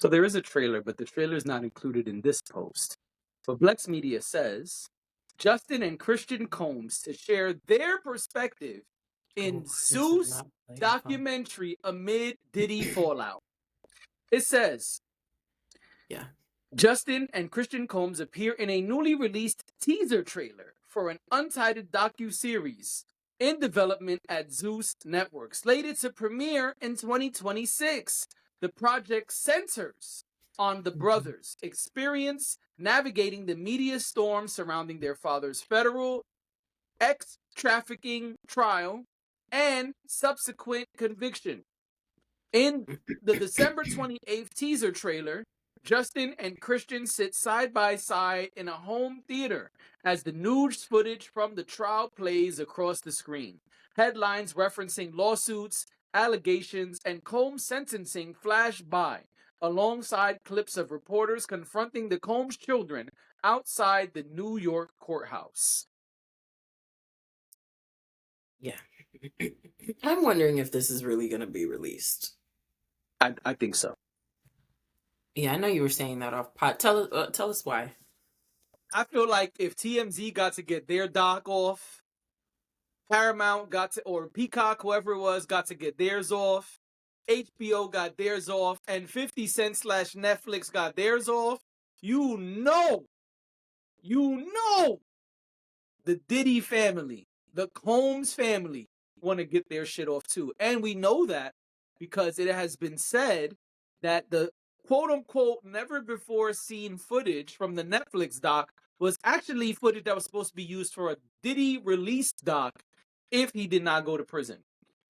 So there is a trailer, but the trailer is not included in this post. But Blex Media says Justin and Christian Combs to share their perspective in This is Zeus not playing fun. documentary amid Diddy fallout. It says Yeah. Justin and Christian Combs appear in a newly released teaser trailer for an untitled docuseries in development at Zeus Network, slated to premiere in 2026. The project centers on the brothers' experience navigating the media storm surrounding their father's federal ex-trafficking trial and subsequent conviction. In the December 28th teaser trailer, Justin and Christian sit side by side in a home theater as the news footage from the trial plays across the screen. Headlines referencing lawsuits, allegations, and Combs' sentencing flash by, alongside clips of reporters confronting the Combs children outside the New York courthouse. Yeah. I'm wondering if this is really going to be released. I think so. Yeah, I know you were saying that off pod. Tell us why. I feel like if TMZ got to get their doc off, Paramount got to, or Peacock, whoever it was, got to get theirs off, HBO got theirs off, and 50 Cent / Netflix got theirs off, you know, the Diddy family, the Combs family want to get their shit off too. And we know that because it has been said that the quote unquote never before seen footage from the Netflix doc was actually footage that was supposed to be used for a Diddy release doc if he did not go to prison.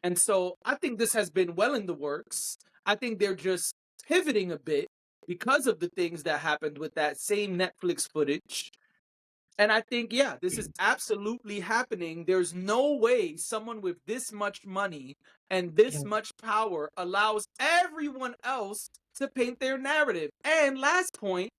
And so I think this has been well in the works. I think they're just pivoting a bit because of the things that happened with that same Netflix footage. And I think, yeah, this is absolutely happening. There's no way someone with this much money and this much power allows everyone else to paint their narrative. And last point,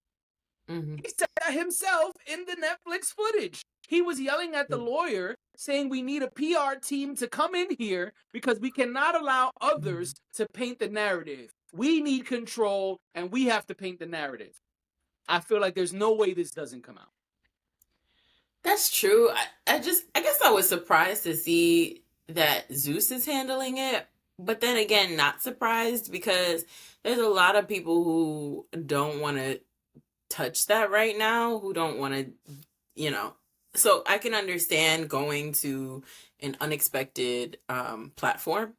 he said that himself in the Netflix footage. He was yelling at the lawyer saying we need a PR team to come in here because we cannot allow others to paint the narrative. We need control and we have to paint the narrative. I feel like there's no way this doesn't come out. That's true. I guess I was surprised to see that Zeus is handling it, but then again, not surprised because there's a lot of people who don't want to touch that right now, who don't want to, so I can understand going to an unexpected platform.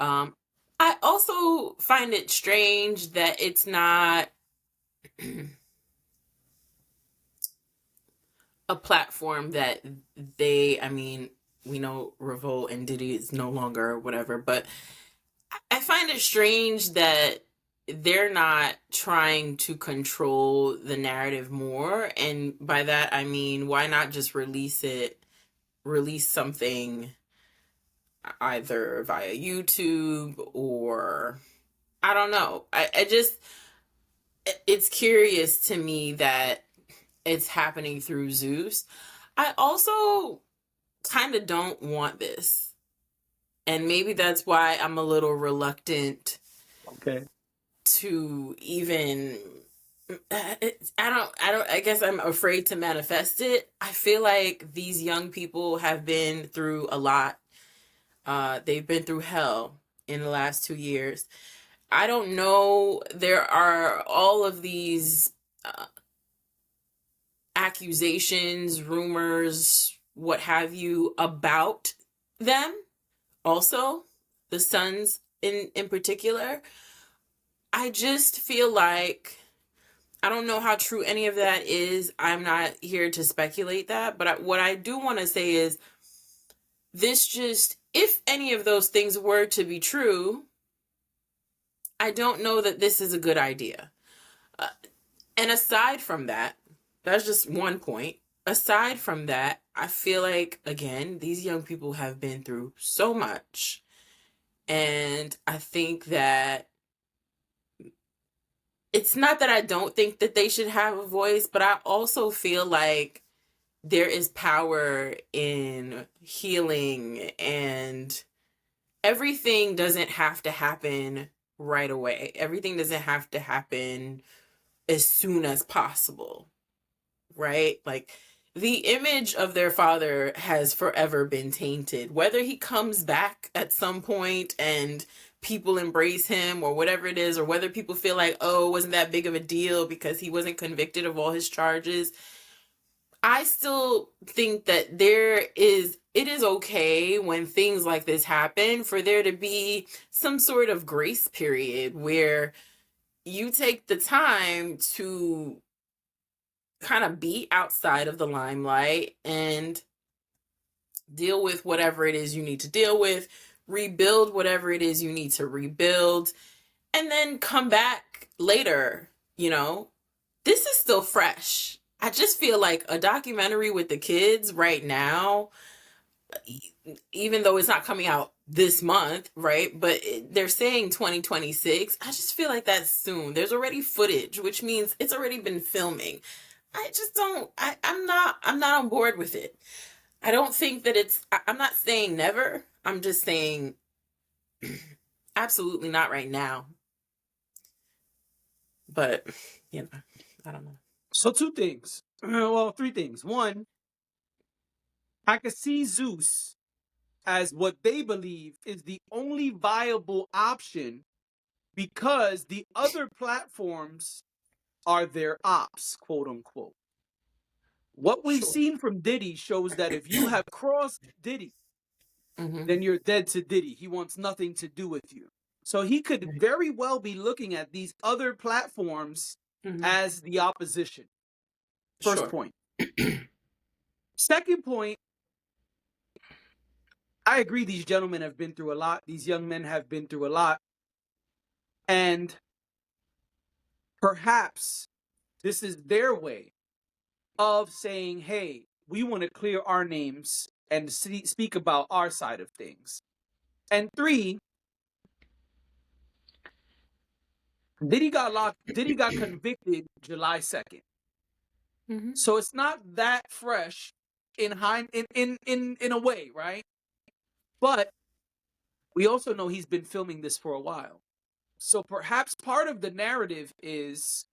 I also find it strange that it's not a platform that we know Revolt and Diddy is no longer whatever, but I find it strange that they're not trying to control the narrative more. And by that, I mean, why not just release something either via YouTube or I don't know. It's curious to me that it's happening through Zeus. I also kind of don't want this. And maybe that's why I'm a little reluctant to even I guess I'm afraid to manifest it. I feel like these young people have been through a lot. They've been through hell in the last 2 years. I don't know. There are all of these accusations, rumors, what have you, about them. Also, the sons in particular. I just feel like, I don't know how true any of that is. I'm not here to speculate that. But what I do want to say is, if any of those things were to be true, I don't know that this is a good idea. And aside from that, that's just one point. Aside from that, I feel like, again, these young people have been through so much. And I think that it's not that I don't think that they should have a voice, but I also feel like there is power in healing, and everything doesn't have to happen right away. Everything doesn't have to happen as soon as possible, right? Like, the image of their father has forever been tainted. Whether he comes back at some point and people embrace him or whatever it is, or whether people feel like, oh, it wasn't that big of a deal because he wasn't convicted of all his charges, I still think that it is okay when things like this happen for there to be some sort of grace period where you take the time to kind of be outside of the limelight and deal with whatever it is you need to deal with, rebuild whatever it is you need to rebuild, and then come back later. This is still fresh. I just feel like a documentary with the kids right now, even though it's not coming out this month, right? But they're saying 2026. I just feel like that's soon. There's already footage, which means it's already been filming. I just don't. I'm not on board with it. I don't think that I'm not saying never. I'm just saying absolutely not right now. But, I don't know. So two things. Well, three things. One, I could see Zeus as what they believe is the only viable option because the other platforms are their ops, quote unquote. What we've Sure. seen from Diddy shows that if you have crossed Diddy, then you're dead to Diddy. He wants nothing to do with you. So he could Right. very well be looking at these other platforms as the opposition. First Sure. point. Second point, I agree these gentlemen have been through a lot. These young men have been through a lot. And perhaps this is their way of saying, hey, we want to clear our names and speak about our side of things. And three, Diddy got convicted July 2nd. So it's not that fresh in a way, right? But we also know he's been filming this for a while. So perhaps part of the narrative is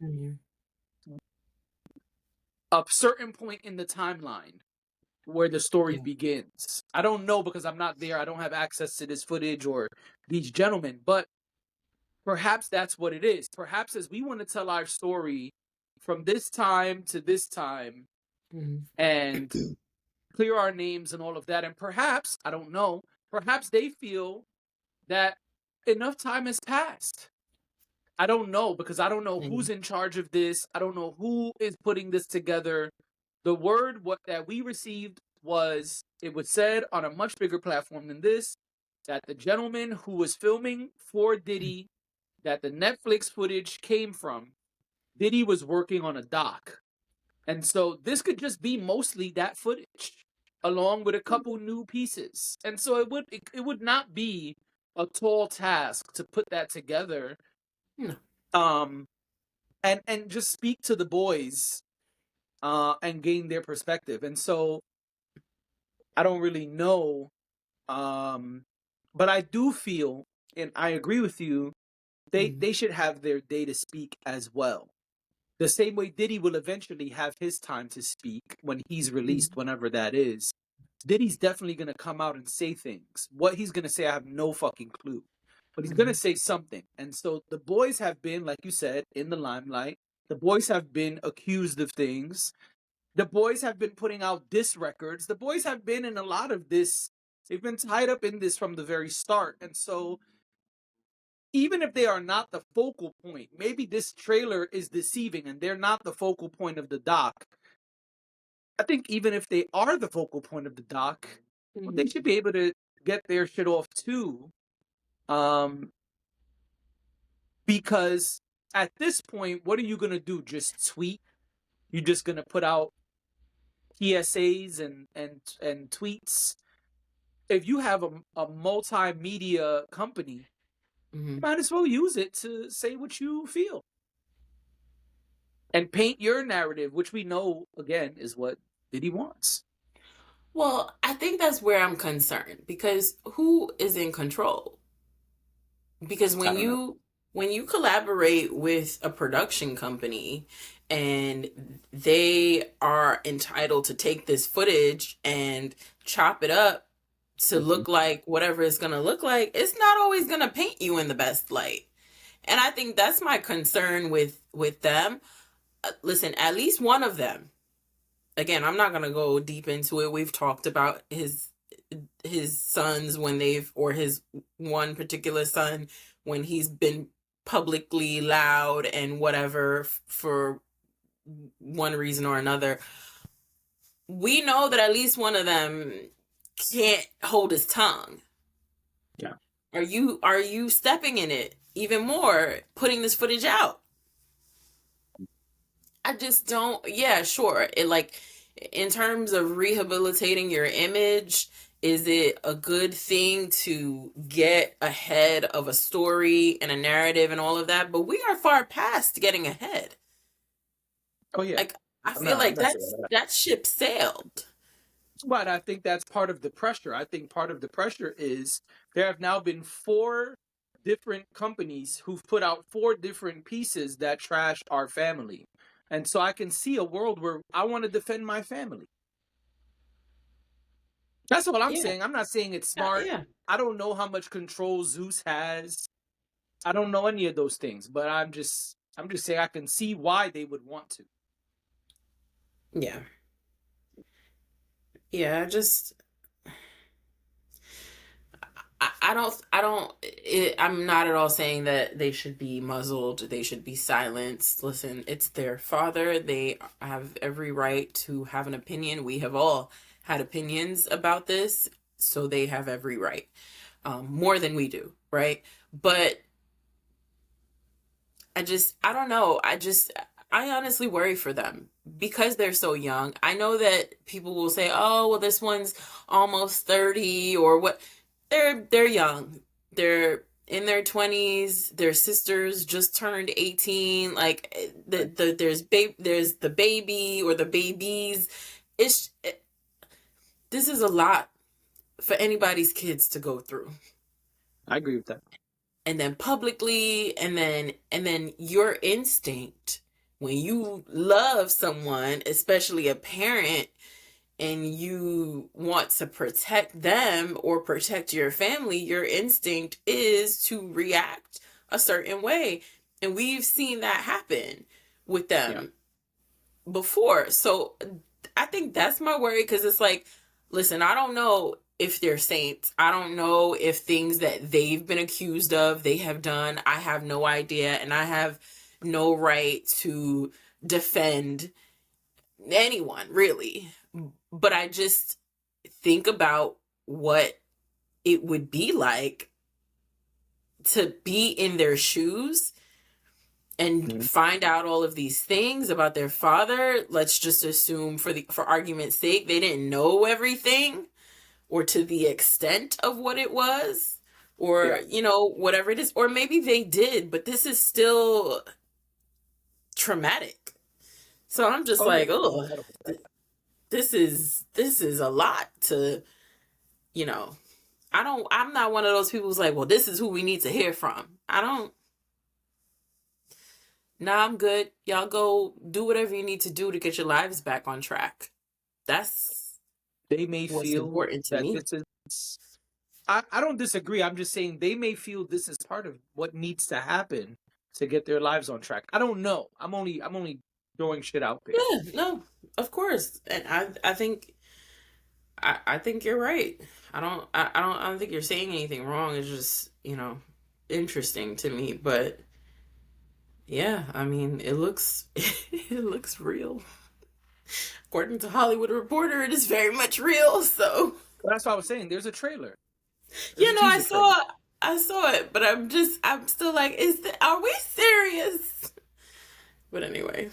a certain point in the timeline where the story begins. I don't know because I'm not there. I don't have access to this footage or these gentlemen, but perhaps that's what it is. Perhaps as we want to tell our story from this time to this time and clear our names and all of that, and perhaps, I don't know, perhaps they feel that enough time has passed. I don't know because I don't know who's in charge of this. I don't know who is putting this together. The word that we received was, it was said on a much bigger platform than this, that the gentleman who was filming for Diddy, that the Netflix footage came from, Diddy was working on a doc. And so this could just be mostly that footage, along with a couple new pieces. And so it would not be a tall task to put that together. And just speak to the boys and gain their perspective. And so I don't really know, but I do feel, and I agree with you, they should have their day to speak as well. The same way Diddy will eventually have his time to speak when he's released, whenever that is. Diddy's definitely going to come out and say things. What he's going to say, I have no fucking clue. But he's going to say something. And so the boys have been, like you said, in the limelight. The boys have been accused of things. The boys have been putting out diss records. The boys have been in a lot of this. They've been tied up in this from the very start. And so even if they are not the focal point, maybe this trailer is deceiving and they're not the focal point of the doc. I think even if they are the focal point of the doc, well, they should be able to get their shit off too. Because at this point, what are you going to do? Just tweet? You're just going to put out PSAs and tweets? If you have a multimedia company, you might as well use it to say what you feel. And paint your narrative, which we know, again, is what Diddy wants. Well, I think that's where I'm concerned, because who is in control? Because when you when you collaborate with a production company and they are entitled to take this footage and chop it up to Mhm. look like whatever it's going to look like, it's not always going to paint you in the best light. And I think that's my concern with them. Listen, at least one of them. Again, I'm not going to go deep into it. We've talked about his sons when they've, or his one particular son when he's been publicly loud and whatever for one reason or another. We know that at least one of them can't hold his tongue. Yeah. Are you stepping in it even more, putting this footage out? I just don't. Yeah, sure. It, like, in terms of rehabilitating your image, is it a good thing to get ahead of a story and a narrative and all of that? But we are far past getting ahead. Oh yeah. Like, I I'm feel not. I'm like not saying that. that ship sailed. But I think that's part of the pressure. I think part of the pressure is there have now been 4 different companies who've put out 4 different pieces that trash our family. And so I can see a world where I want to defend my family. That's all I'm Yeah, saying. I'm not saying it's smart. yeah, I don't know how much control Zeus has. I don't know any of those things, but I'm just saying I can see why they would want to. yeah, yeah. I'm not at all saying that they should be muzzled, they should be silenced. Listen, it's their father. They have every right to have an opinion. We have all had opinions about this, so they have every right, more than we do, right? But I don't know. I honestly worry for them because they're so young. I know that people will say, "Oh, well, this one's almost 30 or what." They're young. They're in their 20s. Their sisters just turned 18. Like, there's the baby or the babies. This is a lot for anybody's kids to go through. I agree with that. And then publicly, and then your instinct when you love someone, especially a parent, and you want to protect them or protect your family, your instinct is to react a certain way. And we've seen that happen with Yeah. them before. So I think that's my worry, because it's like, listen, I don't know if they're saints. I don't know if things that they've been accused of, they have done. I have no idea. And I have no right to defend anyone, really. But I just think about what it would be like to be in their shoes and Mhm. find out all of these things about their father. Let's just assume, for argument's sake, they didn't know everything, or to the extent of what it was, or Yeah. whatever it is, or maybe they did, but this is still traumatic. So I'm just Oh yeah. like, oh, No doubt about that. this is a lot to, you know. I'm not one of those people who's like, well, this is who we need to hear from. I don't. Nah, I'm good. Y'all go do whatever you need to do to get your lives back on track. That's They may what's feel important to that me. this is. I don't disagree. I'm just saying they may feel this is part of what needs to happen to get their lives on track. I don't know. I'm only throwing shit out there. Yeah, no, of course. And I think you're right. I don't think you're saying anything wrong. It's just, interesting to me. But yeah, I mean, it looks it looks real. According to Hollywood Reporter, it is very much real. So But that's what I was saying. There's a trailer. There's a you know, I teaser trailer. saw I saw it, but I'm still like, are we serious? But anyway.